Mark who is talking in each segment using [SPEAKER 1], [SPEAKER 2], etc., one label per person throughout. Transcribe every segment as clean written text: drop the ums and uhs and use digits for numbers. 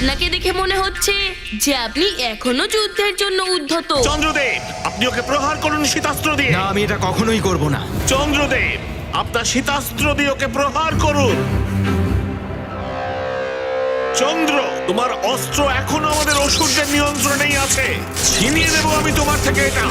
[SPEAKER 1] আপনাকে দেখে মনে হচ্ছে যে আপনি এখনো যুদ্ধের জন্য উদ্ধত।
[SPEAKER 2] চন্দ্রদেব, আপনি ওকে প্রহার করুন শীতাস্ত্র দিয়ে।
[SPEAKER 3] না, আমি এটা কখনোই করব না।
[SPEAKER 2] চন্দ্রদেব, আপনার শীতাস্ত্র দিয়ে ওকে প্রহার করুন। চন্দ্র, তোমার অস্ত্র এখনো আমাদের অসুরদের নিয়ন্ত্রণেই আছে। ছিনিয়ে নেব আমি তোমার থেকে এটা।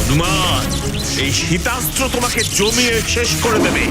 [SPEAKER 2] হনুমান, এই শীতাস্ত্র তোমাকে জমিয়ে শেষ করে দেবে।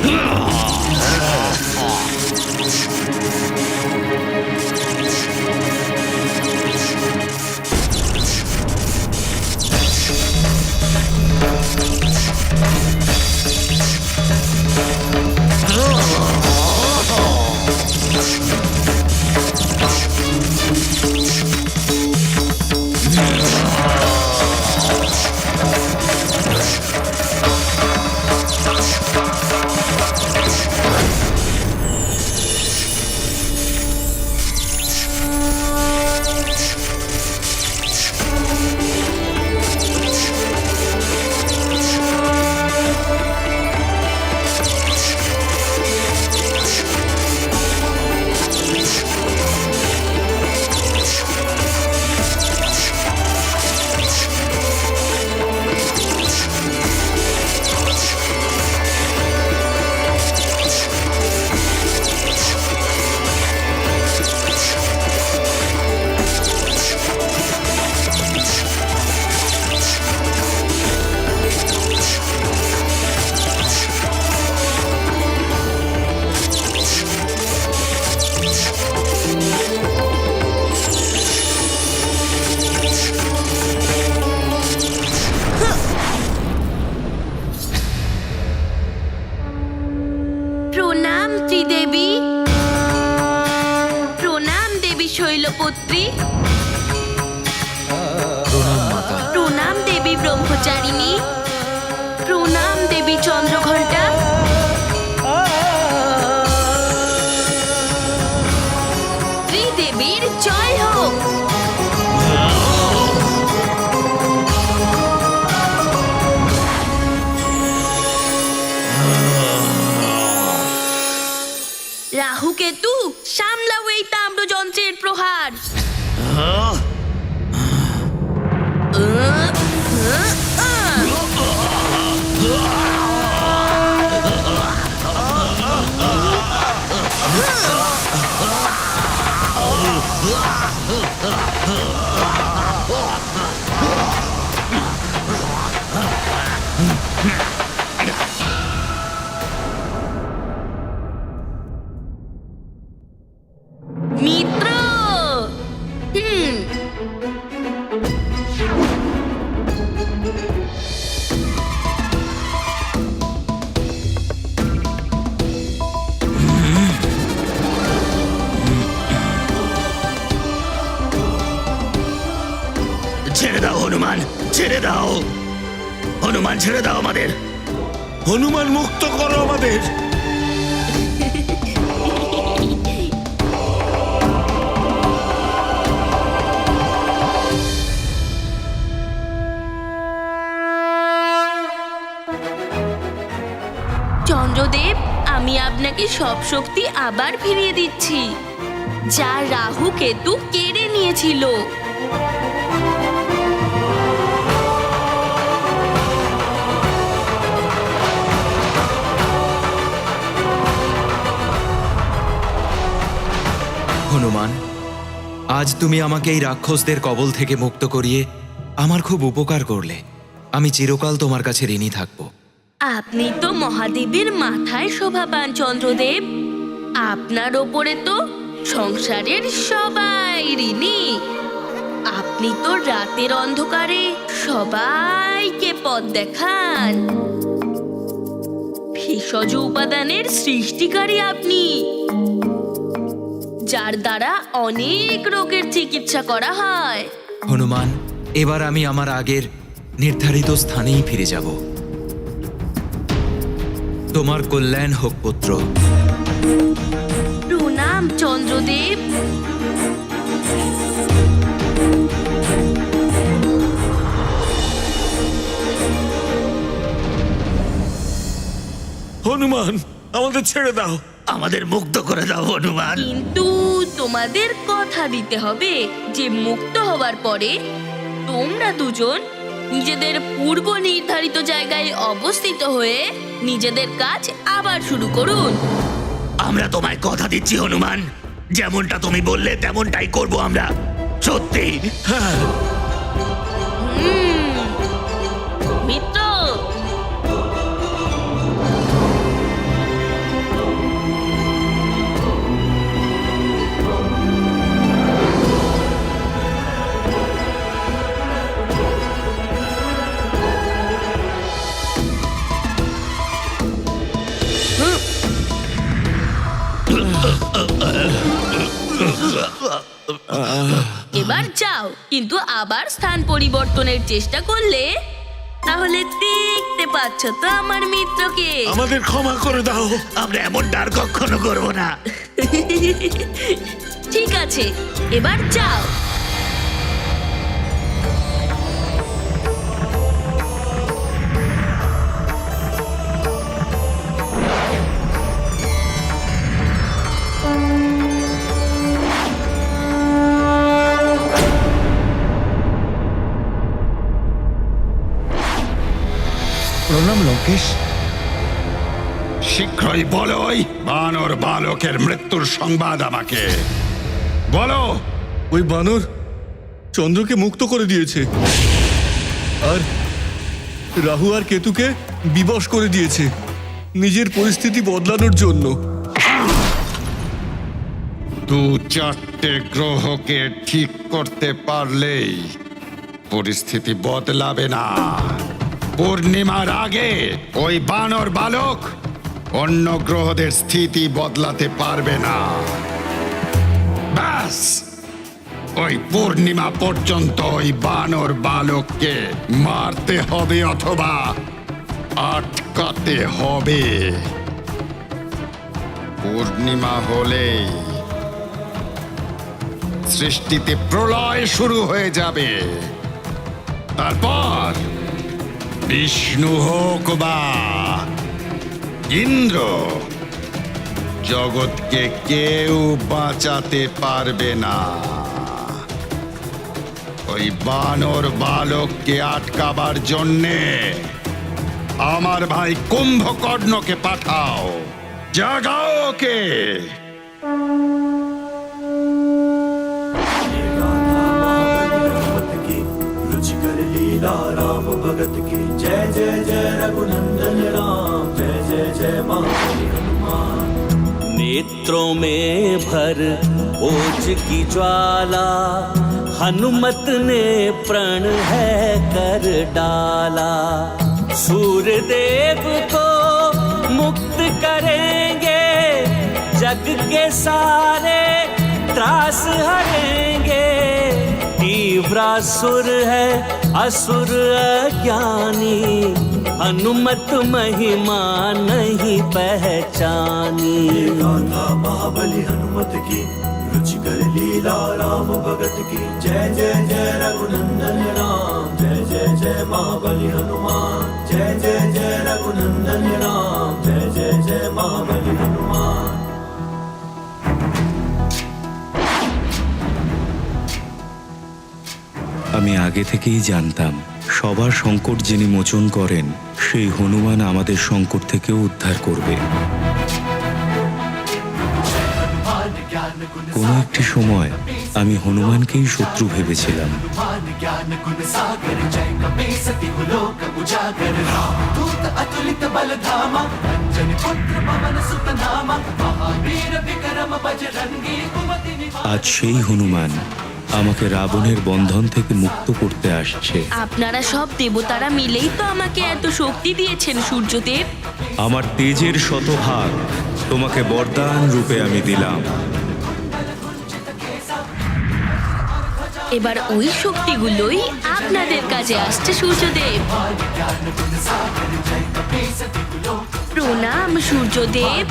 [SPEAKER 1] প্রণাম ত্রিদেবী, প্রণাম দেবী শৈলপুত্রী,
[SPEAKER 3] প্রণাম মাতা।
[SPEAKER 1] প্রণাম দেবী ব্রহ্মচারিণী, প্রণাম দেবী চন্দ্রঘণ্টা। ত্রিদেবীর জয় হোক। রাহু কেতু, সামলাও এই তাম্রযন্ত্রের প্রহার। মিত্র,
[SPEAKER 3] ছেড়ে দাও হনুমান, ছেড়ে দাও। হনুমান, ছেড়ে দাও আমাদের।
[SPEAKER 2] হনুমান, মুক্ত করো আমাদের।
[SPEAKER 1] চন্দ্রদেব, আমি আপনাকে সব শক্তি আবার ফিরিয়ে দিচ্ছি, যা রাহু কেতু কেড়ে নিয়েছিল।
[SPEAKER 3] হনুমান, আজ তুমি আমাকে এই রাক্ষসদের কবল থেকে মুক্ত করিয়ে আমার খুব উপকার করলে। আমি চিরকাল তোমার কাছে ঋণী থাকব।
[SPEAKER 1] আপনি তো মহাদেবের মাথায় শোভা পান চন্দ্রদেব। আপনার ওপরে তো সংসারের সবাই ঋণী। আপনি তো রাতের অন্ধকারে সবাইকে পথ দেখান। ভেষজ উপাদানের সৃষ্টিকারী আপনি। যার দ্বারা অনেক রোগের চিকিৎসা করা হয়।
[SPEAKER 3] হনুমান, এবার আমি আমার আগের নির্ধারিত স্থানেই ফিরে যাব। তোমার কল্যাণ হোক পুত্র।
[SPEAKER 1] প্রণাম চন্দ্রদেব।
[SPEAKER 2] হনুমান, আমাদের ছেড়ে দাও।
[SPEAKER 4] আমাদের মুক্ত করে দাও হনুমান।
[SPEAKER 1] কিন্তু তোমাদের কথা দিতে হবে যে মুক্ত হবার পরে তোমরা দুজন নিজেদের পূর্ব নির্ধারিত জায়গায় অবস্থিত হয়ে নিজেদের কাজ আবার শুরু করুন।
[SPEAKER 4] আমরা তোমায় কথা দিচ্ছি হনুমান, যেমনটা তুমি বললে তেমনটাই করব আমরা। সত্যি।
[SPEAKER 2] হ্যাঁ,
[SPEAKER 1] মিত্র, এবার যাও, কিন্তু আবার স্থান পরিবর্তনের চেষ্টা করলে তাহলে দেখতে পাচ্ছ তো আমার মিত্রকে।
[SPEAKER 2] আমাদের ক্ষমা করে দাও।
[SPEAKER 4] আমরা এমন ডার কখনো করবো না।
[SPEAKER 1] ঠিক আছে, এবার যাও।
[SPEAKER 5] প্রণাম লঙ্কেশ।
[SPEAKER 6] শীঘ্রই বলো ওই বানর বালকের মৃত্যুর সংবাদ আমাকে বলো।
[SPEAKER 5] ওই বানর চন্দ্রকে মুক্ত করে দিয়েছে আর রাহু আর কেতুকে বিবশ করে দিয়েছে নিজের পরিস্থিতি বদলানোর জন্য।
[SPEAKER 6] 2-4টে গ্রহকে ঠিক করতে পারলেই পরিস্থিতি বদলাবে না। পূর্ণিমার আগে ওই বানর বালক অন্য গ্রহদের স্থিতি বদলাতে পারবে না। ব্যাস, ওই পূর্ণিমা পর্যন্ত ওই বানর বালককে মারতে হবে অথবা আটকাতে হবে। পূর্ণিমা হলেই সৃষ্টিতে প্রলয় শুরু হয়ে যাবে। তারপর বিষ্ণু হোক বা ইন্দ্র, জগৎকে কেউ বাঁচাতে পারবে না। ওই বানর বালককে আটকাবার জন্যে আমার ভাই কুম্ভকর্ণকে পাঠাও। জাগাও ওকে।
[SPEAKER 7] रुचिकर लीला राम भगत की जय जय जय रघुनंदन राम जय जय जय महाबली हनुमान। नेत्रों में भर ओज की ज्वाला हनुमत ने प्रण है कर डाला। सूर्यदेव को मुक्त करेंगे जग के सारे त्रास हरेंगे। तीव्रासुर है असुर अज्ञानी हनुमत महिमा नहीं पहचानी। गाथा महाबली हनुमत की रुचिकर लीला राम भगत की जय जय जय रघुनंदन राम जय जय जय महाबली हनुमान जय जय जय रघुनंदन राम जय जय जय महाबली हनुमान।
[SPEAKER 8] আমি আগে থেকেই জানতাম সবার সংকট যিনি মোচন করেন সেই হনুমান আমাদের সংকট থেকেও উদ্ধার করবে। কোনো একটি সময় আমি হনুমানকেই শত্রু ভেবেছিলাম, আজ সেই হনুমান আমাকে রাবণের বন্ধন থেকে মুক্ত করতে আসছে।
[SPEAKER 1] আপনারা সব দেবতারা মিলেই তো আমাকে এত শক্তি দিয়েছেন সূর্যদেব।
[SPEAKER 8] আমার তেজের শতভাগ তোমাকে বরদান রূপে আমি দিলাম।
[SPEAKER 1] এবার ওই শক্তিগুলোই আপনাদের কাজে আসছে সূর্যদেব। প্রণাম সূর্যদেব।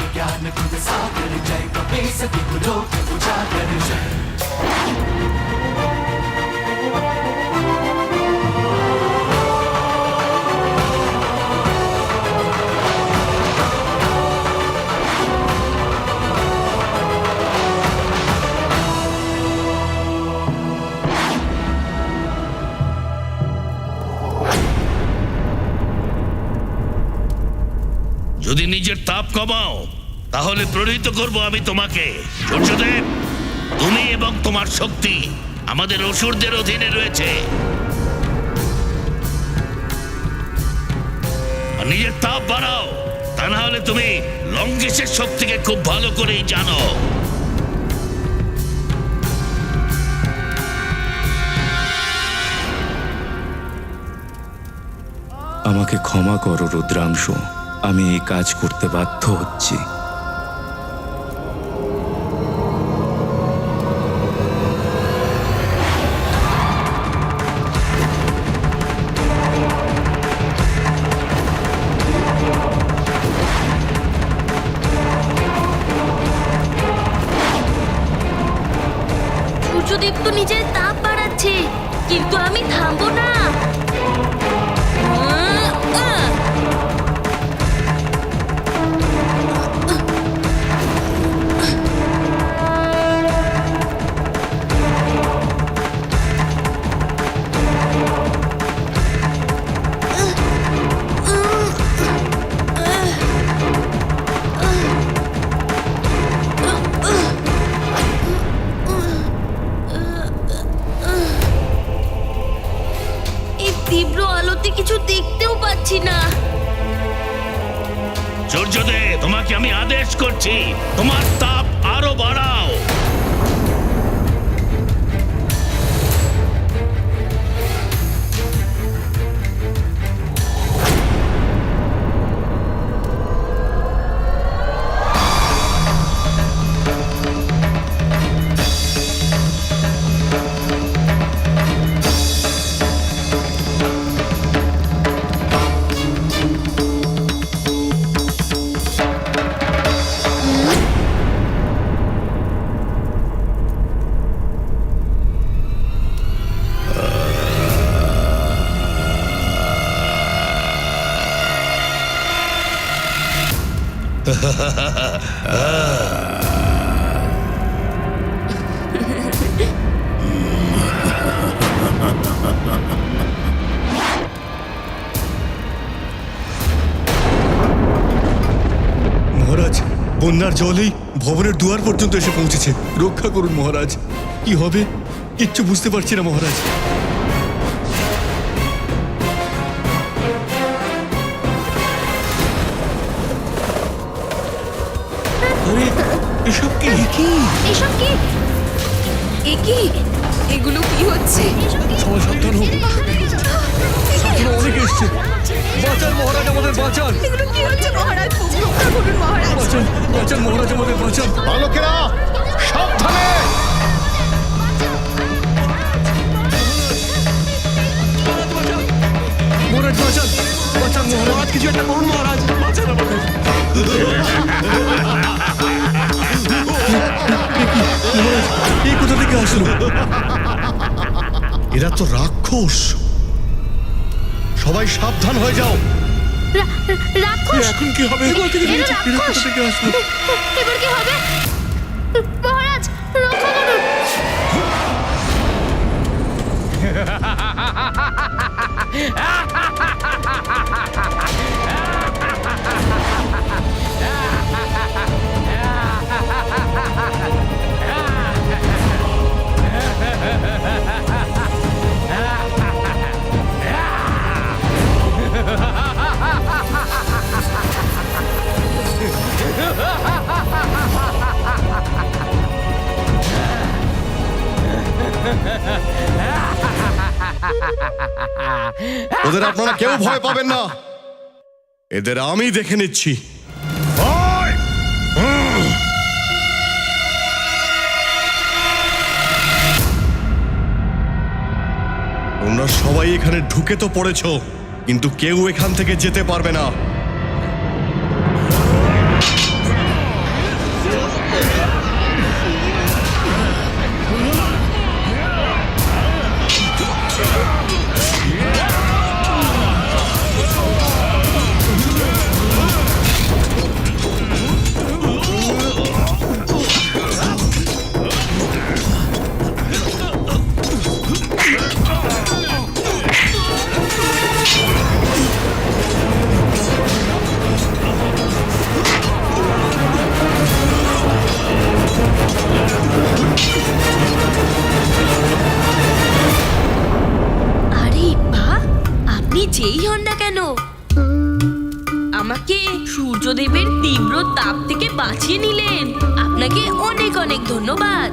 [SPEAKER 4] যদি নিজের তাপ কমাও তাহলে প্রণীত করব আমি তোমাকে। সূর্যদেব, তুমি এবং তোমার শক্তি আমাদের অসুরদের অধীনে রয়েছে। আর নিজের তাপ বাড়াও, তা না হলে তুমি লঙ্গেশের শক্তিকে খুব ভালো করেই জানো।
[SPEAKER 8] আমাকে ক্ষমা করো রুদ্রাংশ, আমি এই কাজ করতে বাধ্য হচ্ছি।
[SPEAKER 1] সূর্যদেব তো নিজের তাপ বাড়াচ্ছে, কিন্তু আমি থামবো না। তীব্র আলোতে কিছু দেখতেও পাচ্ছি না।
[SPEAKER 4] সূর্যদেব, তোমাকে আমি আদেশ করছি, তোমার তাপ আরো বাড়াও।
[SPEAKER 5] মহারাজ, বন্যার জলেই ভবনের দুয়ার পর্যন্ত এসে পৌঁছেছে। রক্ষা করুন মহারাজ। কি হবে কিচ্ছু বুঝতে পারছি না মহারাজ। আরে, এসব কি?
[SPEAKER 1] এসব কি? এ কি? এগুলো কি হচ্ছে?
[SPEAKER 5] সবাই সাবধান হোক, সাবধান, অনেকে এসছে। বাঁচান মহারাজ, আমাদের বাঁচান।
[SPEAKER 1] এগুলো কি হচ্ছে মহারাজ? রক্ষা করুন মহারাজ।
[SPEAKER 5] বাঁচান, বাঁচান মহারাজ, আমাদের বাঁচান।
[SPEAKER 2] বালকেরা সাবধানে।
[SPEAKER 5] মহারাজ বাঁচান, বাঁচান মহারাজ, কিছু একটা করুন মহারাজ, বাঁচান আমাদের। এই কোথা থেকে আসলো?
[SPEAKER 2] এরা তো রাক্ষস। সবাই সাবধান হয়ে যাও।
[SPEAKER 1] রাক্ষস?
[SPEAKER 5] এখন কি হবে?
[SPEAKER 1] এরা
[SPEAKER 5] এরা
[SPEAKER 1] রাক্ষস?
[SPEAKER 5] কোথা থেকে আসলো?
[SPEAKER 1] এবার কি হবে? মহারাজ রক্ষা করুন।
[SPEAKER 2] ওদের আপনারা কেউ ভয় পাবেন না, এদের আমি দেখে নিচ্ছি।
[SPEAKER 5] তোমরা সবাই এখানে ঢুকে তো পড়েছো, কিন্তু কেউ এখান থেকে যেতে পারবে না।
[SPEAKER 1] আরে বাহ, আপনি যেই হন না কেন আমাকে সূর্যদেবের তীব্র তাপ থেকে বাঁচিয়ে নিলেন। আপনাকে অনেক অনেক ধন্যবাদ।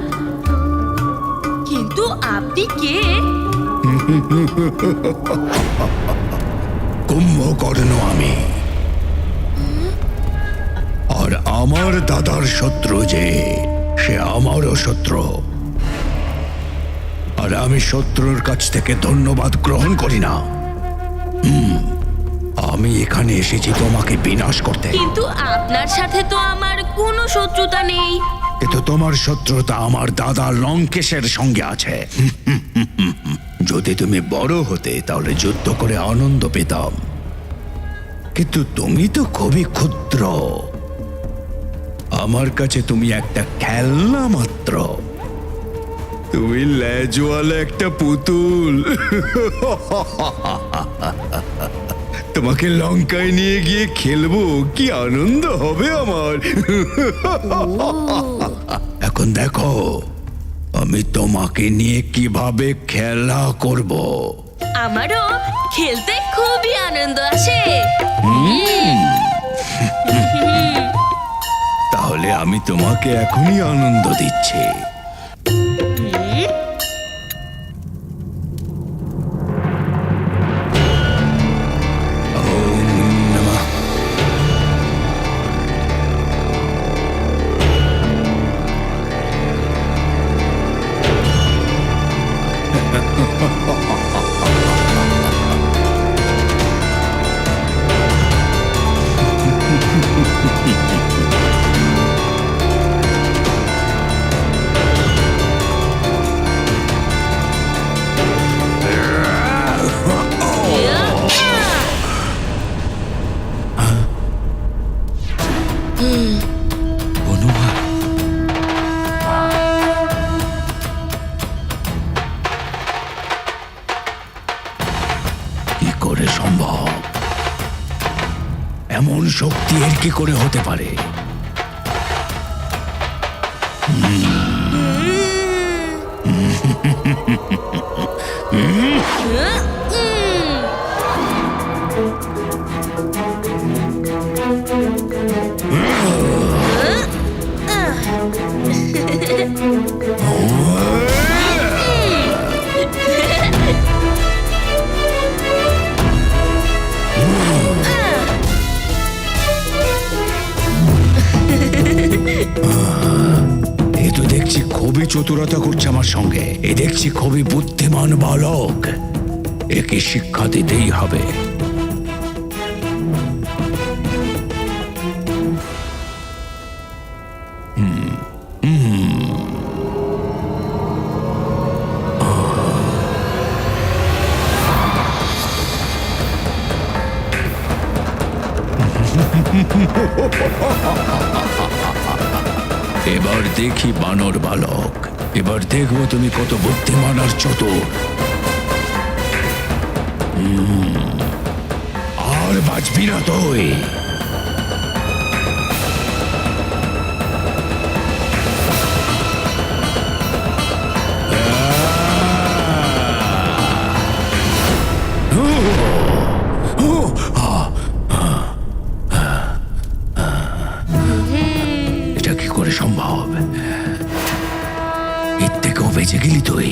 [SPEAKER 1] কিন্তু আপনি কে?
[SPEAKER 6] কুম্ভকর্ণ আমি। আর আমার দাদার শত্রু যে, সে আমারও শত্রু। আর আমি শত্রুর কাছ থেকে ধন্যবাদ গ্রহণ করি না। আমি এখানে এসেছি তোমাকে বিনাশ করতে।
[SPEAKER 1] কিন্তু আপনার সাথে তো আমার কোনো শত্রুতা নেই।
[SPEAKER 6] কিন্তু তোমার শত্রুতা আমার দাদা লঙ্কেশের সঙ্গে আছে। যদি তুমি বড় হতে তাহলে যুদ্ধ করে আনন্দ পেতাম, কিন্তু তুমি তো খুবই ক্ষুদ্র। আমার কাছে তুমি একটা খেলনা মাত্র। তুমি লেজওয়ালা একটা পুতুল। তোমাকে লঙ্কায় নিয়ে গিয়ে খেলবো, কি আনন্দ হবে আমার। এখন দেখো আমি তোমাকে নিয়ে কিভাবে খেলা করব।
[SPEAKER 1] আমারও খেলতে খুবই আনন্দ আসে।
[SPEAKER 6] তাহলে আমি তোমাকে এখনই আনন্দ দিচ্ছি। ওম নমঃ।
[SPEAKER 3] হনুমান,
[SPEAKER 6] কি করে সম্ভব? এমন শক্তি এর কি করে হতে পারে? এ তো দেখছি খুবই চতুরতা করছে আমার সঙ্গে। এ দেখছি খুবই বুদ্ধিমান বালক। একে শিক্ষা দিতেই হবে। এবার দেখি বানর বালক, এবার দেখবো তুমি কত বুদ্ধিমান আর চতুর। আর বাঁচবি না তুই। এটা কি করে সম্ভব? এর থেকেও বেঁচে গেলি তুই।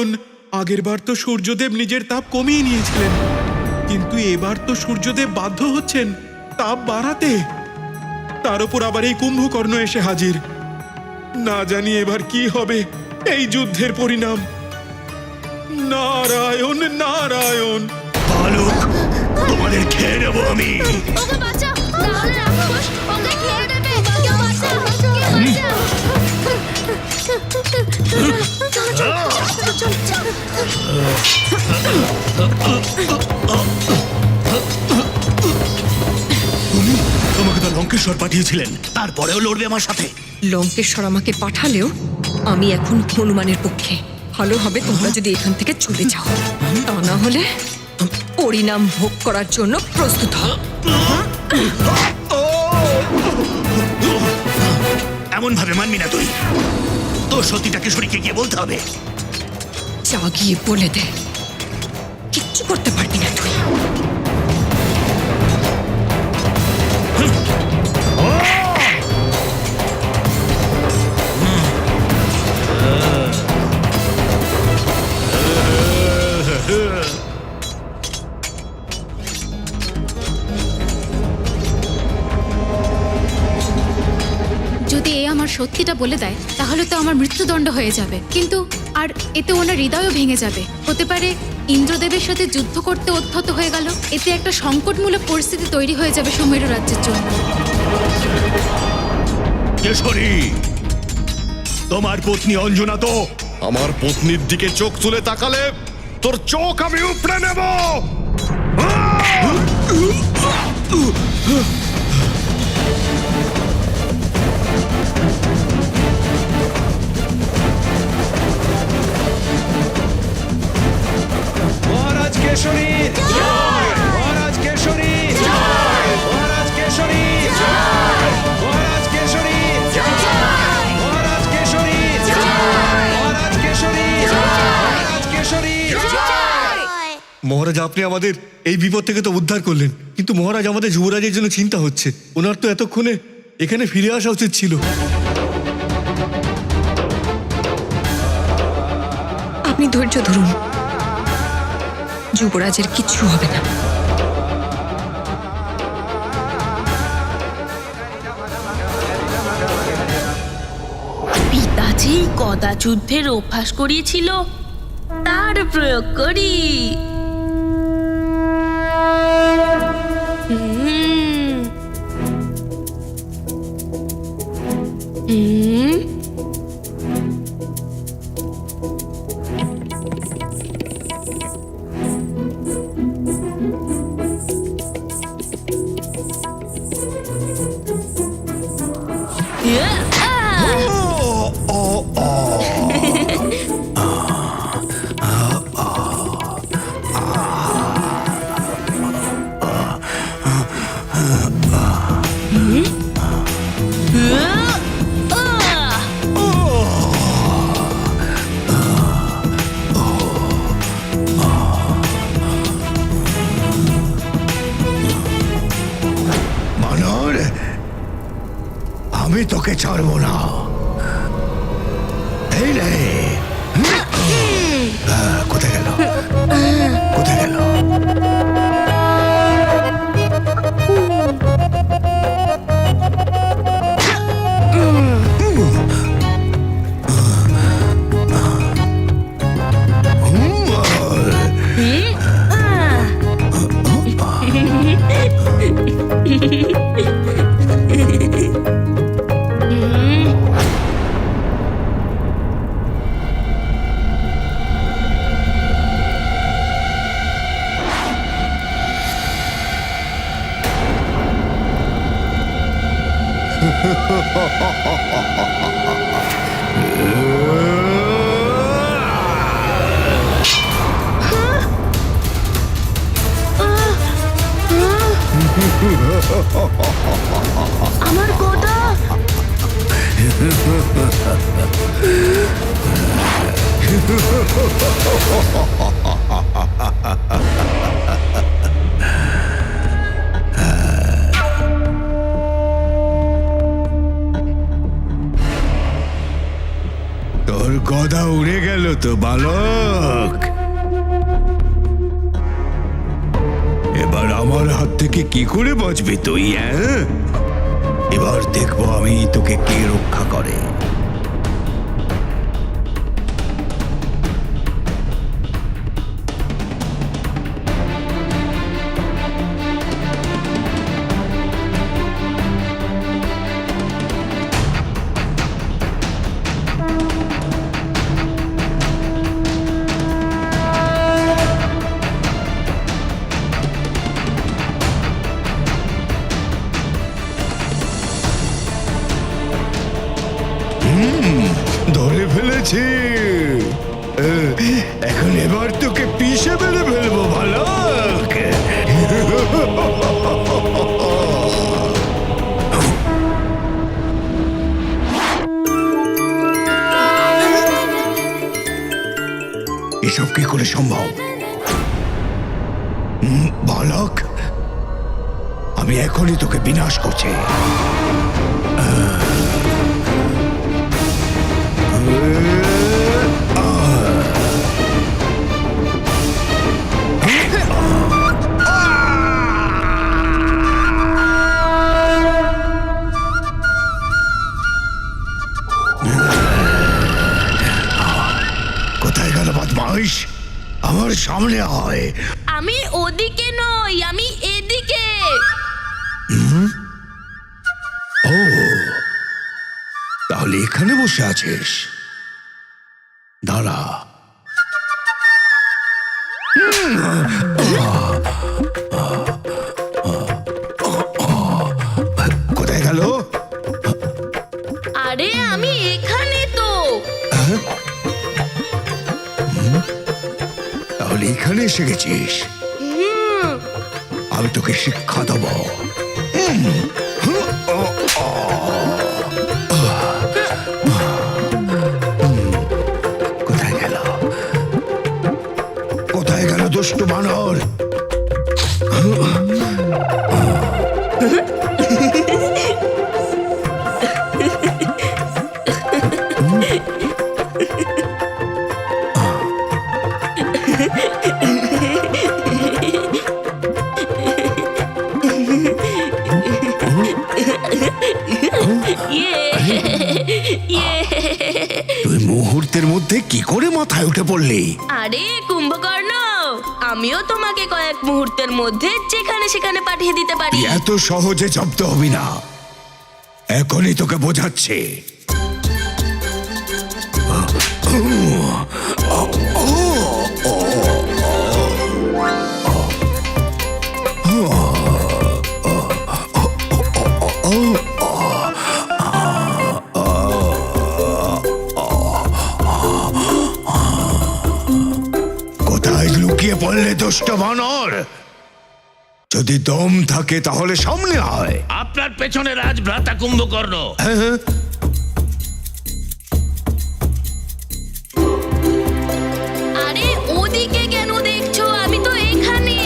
[SPEAKER 9] কারণ আগেরবার তো সূর্যদেব নিজের তাপ কমিয়ে নিয়েছিলেন, কিন্তু এবার তো সূর্যদেব বাধ্য হচ্ছেন তাপ বাড়াতে। তার উপর আবার এই কুম্ভকর্ণ এসে হাজির। না জানি এবার কি হবে এই যুদ্ধের পরিণাম। নারায়ণ নারায়ণ।
[SPEAKER 6] বালক, তোমাদের খেয়ে নেবো আমি।
[SPEAKER 10] ওকে বাঁচাও, নাহলে রাক্ষস ওকে খেয়ে নেবে। কেউ বাঁচাও, কেউ বাঁচাও। চলো, চলো, চলো, চলো।
[SPEAKER 6] তোমাকে তো লঙ্কেশ্বর পাঠিয়েছিলেন, তারপরেও লড়বে আমার সাথে?
[SPEAKER 11] লঙ্কেশ্বর আমাকে পাঠালেও আমি এখন হনুমানের পক্ষে। ভালো হবে তোমরা যদি এখান থেকে চলে যাও, তা না হলে পরিণাম ভোগ করার জন্য প্রস্তুত হও।
[SPEAKER 6] এমন ভাবে মানবি না তুই। তোর সতীটাকে শরীরকে গিয়ে বলতে হবে।
[SPEAKER 11] যা গিয়ে বলে দে, কিচ্ছু করতে পারবি না তুই।
[SPEAKER 10] যদি এ আমার সত্যিটা বলে দেয় তাহলে তো আমার মৃত্যুদণ্ড হয়ে যাবে, কিন্তু আর এতে ওনার হৃদয়ও ভেঙে যাবে। হতে পারে ইন্দ্রদেবের সাথে যুদ্ধ করতে উদ্ধত হয়ে গেল। এতে একটা সংকটমূলক পরিস্থিতি তৈরি হয়ে যাবে সুমেরু রাজ্যের জন্য।
[SPEAKER 6] কেশরী, তোমার পত্নী অঞ্জনা তো
[SPEAKER 2] আমার পত্নীর দিকে চোখ তুলে তাকালে তোর চোখ আমি উপড়ে নেব।
[SPEAKER 3] মহারাজ কেশরী জয়! মহারাজ কেশরী জয়! মহারাজ কেশরী জয়! মহারাজ কেশরী জয়! মহারাজ কেশরী জয়! মহারাজ কেশরী জয়! মহারাজ কেশরী জয়!
[SPEAKER 5] মহারাজ, আপনি আমাদের এই বিপদ থেকে তো উদ্ধার করলেন, কিন্তু মহারাজ আমাদের যুবরাজের জন্য চিন্তা হচ্ছে। ওনার তো এতক্ষণে এখানে ফিরে আসা উচিত ছিল।
[SPEAKER 11] আপনি ধৈর্য ধরুন, যুবরাজের কিচ্ছু হবে না।
[SPEAKER 1] পিতাজি গদা যুদ্ধের অভ্যাস করিয়েছিল, তার প্রয়োগ করি। হুম। হুম।
[SPEAKER 6] মানর, আমি তোকে ছাড়বো না। এই রে, কোথায় গেল? কোথায় গেল?
[SPEAKER 1] আমার গদা।
[SPEAKER 6] তোর গদা উড়ে গেল তো বালক। এবার আমার হাত থেকে কি করে বাঁচবি তুই? এবার দেখবো আমি তোকে কে রক্ষা করে। ধরে ফেলেছি। এখন এবার তোকে পিষে মেরে ফেলবো বালক। এসব কি করে সম্ভব? বালক, আমি এখনই তোকে বিনাশ করছি। কোথায় গেল বদমাইশ? আমার সামনে আয়।
[SPEAKER 1] আমি ওদিকে নই, আমি এদিকে।
[SPEAKER 6] ও, তাহলে এখানে বসে আছিস? দাঁড়া। কোথায় গেল?
[SPEAKER 1] আরে আমি এখানে তো।
[SPEAKER 6] তাহলে এখানে এসে গেছিস? আমি তোকে শিক্ষা দেব। কোথায় গেল? কোথায় গেল দুষ্ট বানর? তুই মুহূর্তের মধ্যে কি করে মাথায় উঠে পড়লি?
[SPEAKER 1] আরে কুম্ভকর্ণ, আমিও তোমাকে কয়েক মুহূর্তের মধ্যে যেখানে সেখানে পাঠিয়ে দিতে পারি।
[SPEAKER 6] তুই এত সহজে জব্দ হবি না, এখনই তোকে বোঝাচ্ছে। কোথায় লুকিয়ে পড়লে দুষ্ট বানর? যদি দম থাকে তাহলে সামনে আয়।
[SPEAKER 4] আপনার পেছনে রাজভ্রাতা কুম্ভকর্ণ।
[SPEAKER 1] আরে ওদিকে কেন দেখছো? আমি তো এখানে।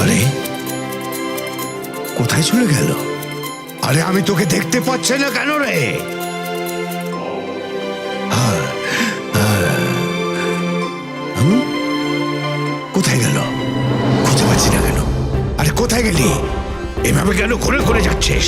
[SPEAKER 6] আরে কোথায় চলে গেল? আরে আমি তোকে দেখতে পাচ্ছি না কেন রে? কোথায় গেল? খুঁজে পাচ্ছি না কেন? আরে কোথায় গেলি? এভাবে কেন ঘুরে ঘুরে যাচ্ছিস?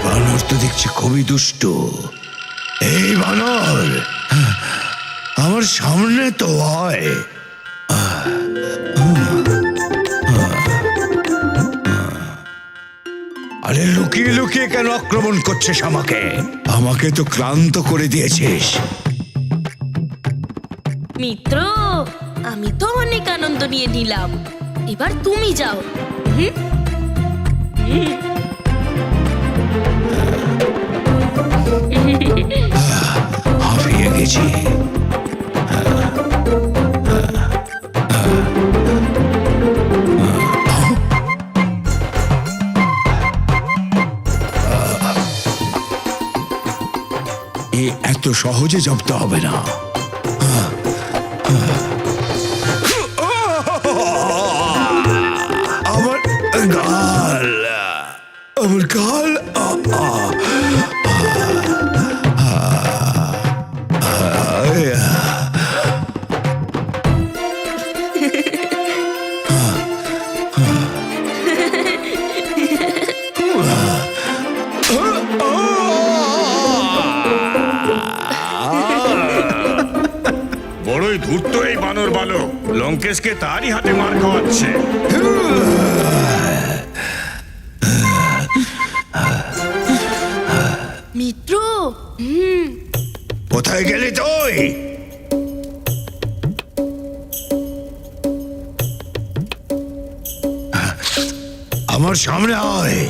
[SPEAKER 6] বানর তো দেখছি খুবই দুষ্ট। এই বানর, আমার সামনে তো আয়। আরে লুকিয়ে লুকিয়ে কেন আক্রমণ করছিস আমাকে? আমাকে তো ক্লান্ত করে দিয়েছিস।
[SPEAKER 1] মিত্র, আমি তো অনেক আনন্দ নিয়ে নিলাম, এবার তুমি যাও।
[SPEAKER 6] হাঁপিয়ে গেছি। এত সহজে জব্দ হবে না। আমার গাল, আমার গাল।
[SPEAKER 5] বড়ই ধূর্ত এই বানর বালক, লঙ্কেশকে তারই হাতে মার খাওয়াচ্ছে।
[SPEAKER 1] মিত্র,
[SPEAKER 6] কোথায় গেলি তুই? আমার সামনে আয়।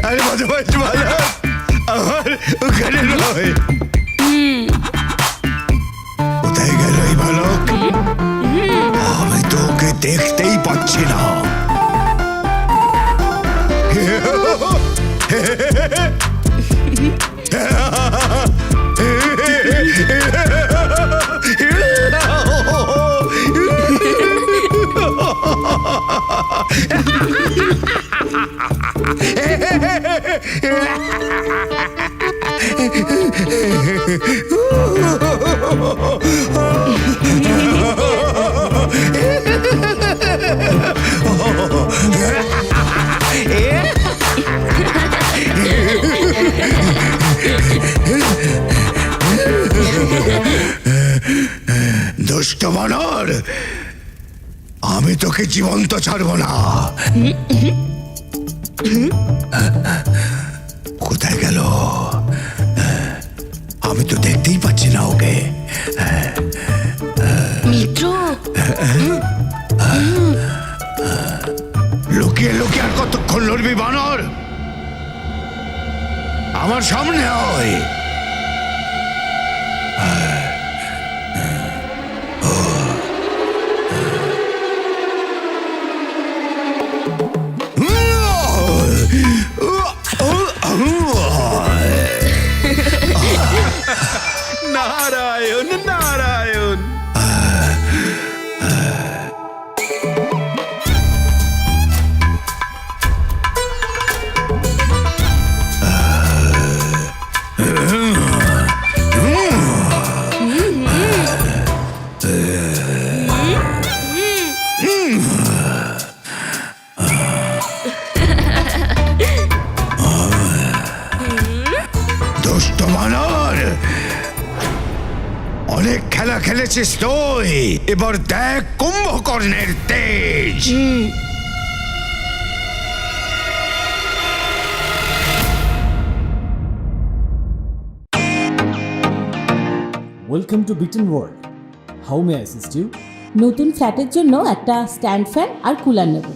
[SPEAKER 6] আরে বদমাইশ বালক, আমার ওখানে নয়। কোথায় গেল এই বালক? আমি তো ওকে দেখতেই পাচ্ছি না। দুষ্ট বানর, আমি তোকে জীবন্ত ছাড়ব না। কোথায় গেল? আমি তো দেখতেই পাচ্ছি না ওকে।
[SPEAKER 1] মিত্র,
[SPEAKER 6] লুকিয়ে লুকিয়ে আর কতক্ষণ লড়বি বানর? আমার সামনে আয়।
[SPEAKER 9] নারায়ণ নারায়ণ।
[SPEAKER 6] দুষ্ট বানর, অনেক খেলা খেলেছিস তুই, এবার দেখ কুম্ভকর্ণের তেজ।
[SPEAKER 7] Welcome to Bitten world. How may I assist you?
[SPEAKER 12] নতুন ফ্ল্যাটের জন্য একটা স্ট্যান্ড ফ্যান আর কুলার নেব।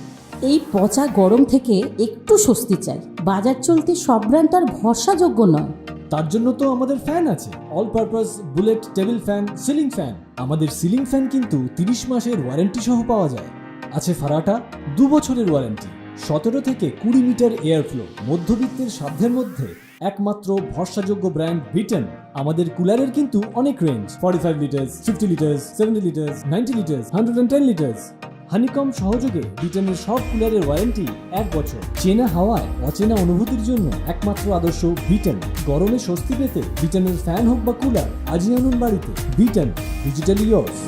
[SPEAKER 12] এই পচা গরম থেকে একটু স্বস্তি চাই। বাজার চলতে সব ব্র্যান্ড আর ভরসাযোগ্য নয়।
[SPEAKER 7] তার জন্য তো আমাদের ফ্যান আছে, all purpose bullet table fan, ceiling fan. আমাদের সিলিং ফ্যান কিন্তু 30 মাসের ওয়ারেন্টি সহ পাওয়া যায়। আছে ফারাটা 2 বছরের ওয়ারেন্টি, 17 থেকে 20 মিটার এয়ার ফ্লো, মধ্যবিত্তের সাধ্যের মধ্যে একমাত্র ভরসাযোগ্য ব্র্যান্ড বিটেন। আমাদের কুলারের কিন্তু অনেক range, 45 litres, 50 litres, 70 litres, 90 litres, 110 litres. Honeycomb সহযোগে বিটেনের সব কুলারের ওয়ারেন্টি 1 বছর। চেনা হাওয়ায় অচেনা অনুভূতির জন্য একমাত্র আদর্শ বিটেন। গরমে স্বস্তি পেতে বিটেনের ফ্যান হোক বা কুলার, আজই আনুন বাড়িতে। Beaten, digitally yours.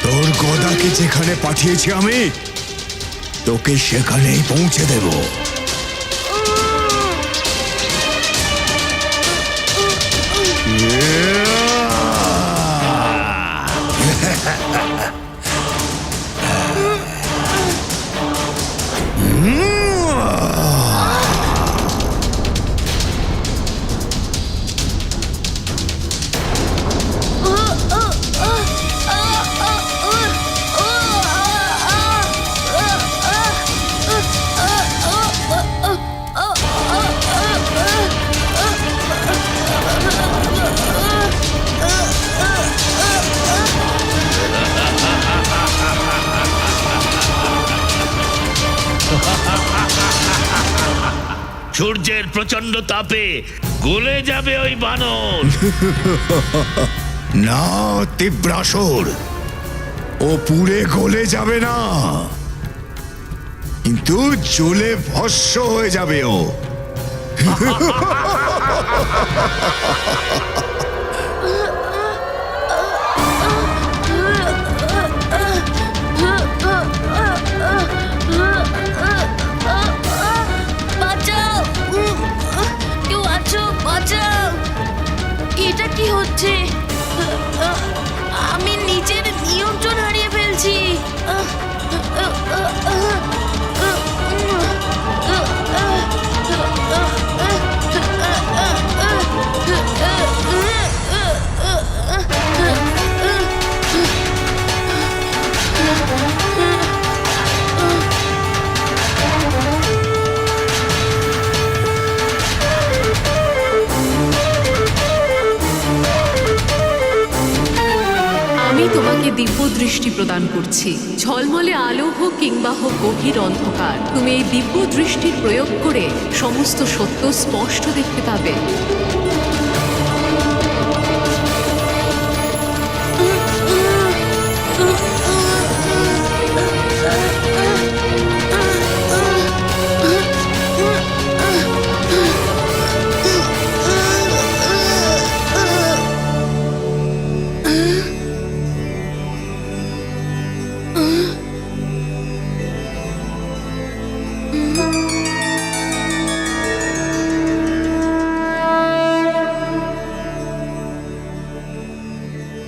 [SPEAKER 6] তোর গদাকে যেখানে পাঠিয়েছি আমি, তোকে সেখানেই পৌঁছে দেব।
[SPEAKER 4] সূর্যের প্রচন্ড তাপে গলে যাবে ওই বানর।
[SPEAKER 6] না তীব্রাসুর, ও পুড়ে গলে যাবে না, কিন্তু জ্বলে ভস্ম হয়ে যাবে ও।
[SPEAKER 1] বাঁচাও! কেউ আছো? বাঁচাও! এটা কি হচ্ছে? আমি নিজের নিয়ন্ত্রণ হারিয়ে ফেলছি।
[SPEAKER 13] আমি তোমাকে দিব্য দৃষ্টি প্রদান করছি। ঝলমলে আলো হোক কিংবা হোক গভীর অন্ধকার, তুমি এই দিব্য দৃষ্টির প্রয়োগ করে সমস্ত সত্য স্পষ্ট দেখতে পাবে।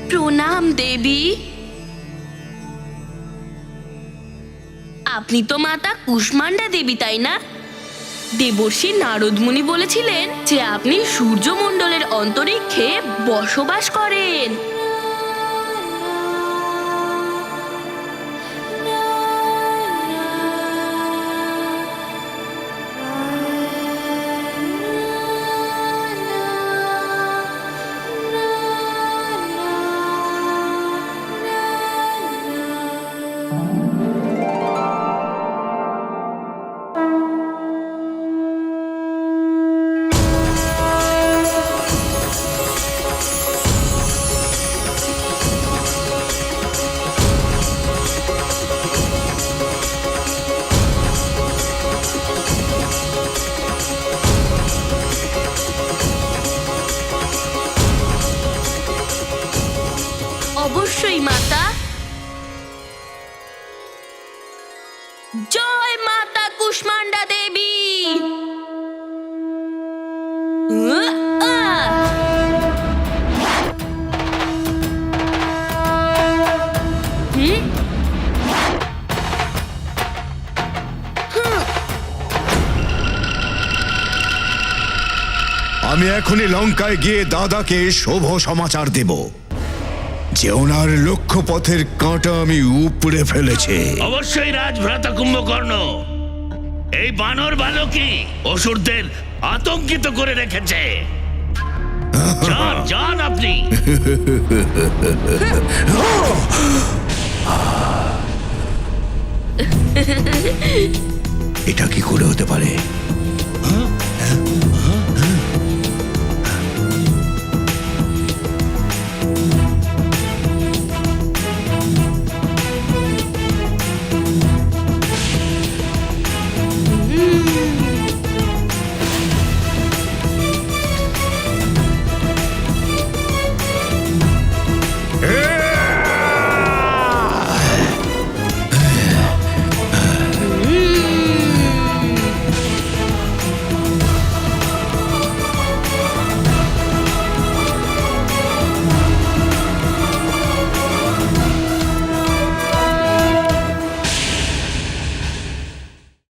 [SPEAKER 1] প্রণাম দেবী। আপনি তো মাতা কুষ্মান্ডা দেবী, তাই না? দেবর্ষি নারদ মুনি বলেছিলেন যে আপনি সূর্যমণ্ডলের অন্তরিক্ষে বসবাস করেন। অবশ্যই মাতা। জয় মাতা কুষ্মান্ডা দেবী।
[SPEAKER 6] আমি এখনই লঙ্কায় গিয়ে দাদাকে শুভ সমাচার দেব যে ওনার লক্ষ্যপথের কাঁটা আমি উপড়ে ফেলেছি।
[SPEAKER 4] অবশ্যই রাজভ্রাতা কুম্ভকর্ণ, এই বানর বালকই অসুরদের আতঙ্কিত করে রেখেছে। যান যান আপনি।
[SPEAKER 6] এটা কি করে হতে পারে?